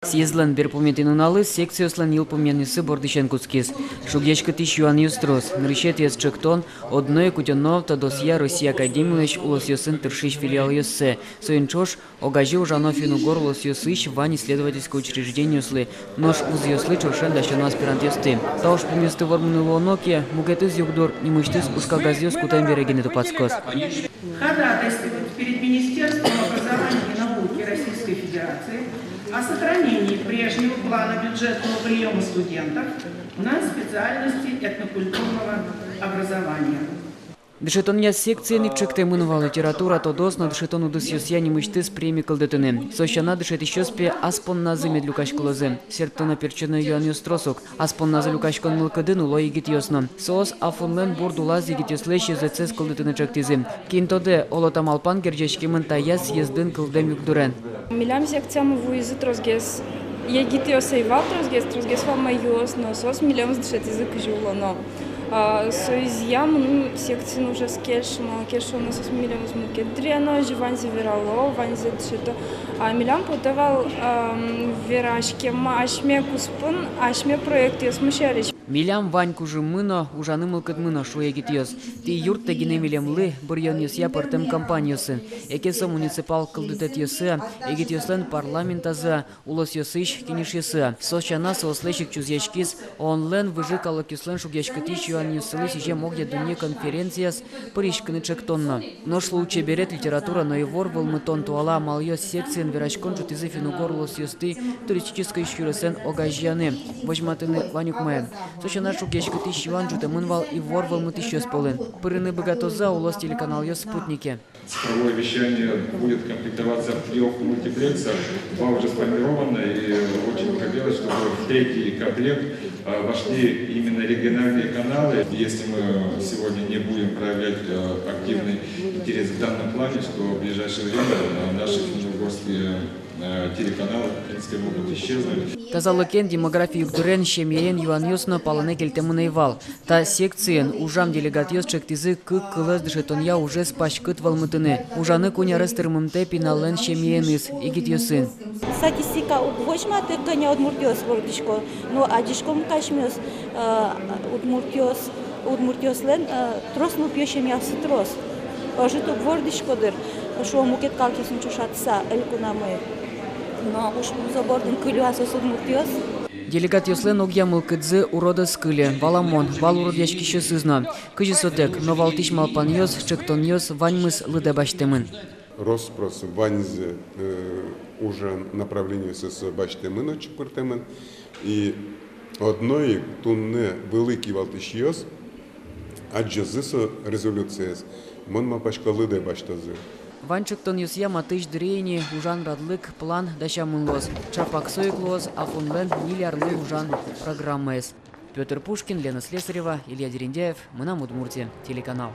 Съездлен берпуметинын алыс, секцияслен илпуменнисы бордышенкускис. Шугечка тысяч юан юстрос. Нрещет ес чектон, одной кутенов-то досья Россия Академиевич улос ёсын тыршищ филиал ёссе. Соинчош, огажи ужанофину горлос ёсыщ вань исследовательское учреждение юслы. Нож уз ёслы чошен дащану аспирант ёсты. Тауш пуместы вормуны луоноке, мугетыз югдор, немыштыз ушкагазёс кутен берегин эту подскос. Ходатайствовать перед Министерством образования и науки Российской Федерации о сохранении прежнего плана бюджетного приема студентов на специальности этнокультурного образования. Дышетон я секцияник чектемынова литература тодосно дышетон удыс ёсья немыштыз премии кылдытыны. Сощана дышет еще спе аспон назы медлюкашкулозы. Сертона перчено юан юстросок. Аспон назы люкашкон мылкыдын уло егит ёсно. Соос афунлен бурдулаз егит ёслещи зецес кылдытыны чектизы. Кинтоде олотам алпан герджешкимын таяс ездын кылдем юкдурен. Милям секциям вуизы трозгес. Егит ёсей вал трозгес вама ёс, но сос милям дышет язык жулоно. Соизъям секции уже скешно, кешоно с милям смукедрено, живан завирало, ван задшито. Милям подавал вирашки, ашме куспун, ашме проект ясмушерич. Милям ваньку же мыно, ужаны мылкыт мыно шуя гитьёс. Ти юрт тегине милям лы, бурьон ёсья портем компаньёсы. Экесо муниципал кылдытет ёсы, егит ёслен парламентазы, улос ёсыш киниш ёсы. Сощана сослещик чузьячкис, онлен выжикалок ёслен шугячкатич юан ёсылы сиже могья дуне конференцияс пыришканы чектонно. Но случай берет литература, но и вор был мытон туала мальёс секциен верачкон чутизы финугорлос ёсты туристической щуресен огажьяны. Возьматыны ванюкмаен. Сощана шугечка тысяч юан жутамынвал и ворвал мы тысяч сполын. Пырыны богатоза улос телеканал ее спутники. Цифровое вещание будет комплектоваться в 3 мультиплексах. 2 уже сформированы, и очень бы хотелось, чтобы в 3-й комплект вошли именно региональные каналы. Если мы сегодня не будем проявлять активный интерес в данном плане, что в ближайшее время наши финно-угорские телеканалы, в принципе, могут исчезнуть. Тазалыкен демографию юкдурен щемиен юан ёсно палане кельтемын эйвал. Та секциен ужам делегат ёс чектизы кылыз дышетонья уже спашкыт валмытыны. Ужаны кунярыстырмымте пинален щемиеныс, игит ёсын. Статистика угвочматы коня удмуртиос вордишко, но адишком кашмёс удмуртиослен троснул пьёщем ясы трос. Ожито вордишкодыр, шо мукет калкисын чушатса элькунамы. Но уж забордын кылюасос удмуртиос. Делегат ёслен огья мылкыдзы урода скыле, валамон, вал урод яшкище сызна. Кыжи сотек, но валтиш малпан ёс, чектон ёс, ваньмыс лыде баштемын. Роспрос ваньзе уже направлению с баштемын чупыртемын. И одной тунне великий валтиш ёс, аджазысо резолюциес, мон мапашка лыде баштазы. Ванчыктон юсья матыш дрейни ужан радлык план дащамын лос. Чапак сойклоз, афунлен миллиардный ужан программэс. Петр Пушкин, Лена Слесарева, Илья Дерендяев, мы на Удмуртия, телеканал.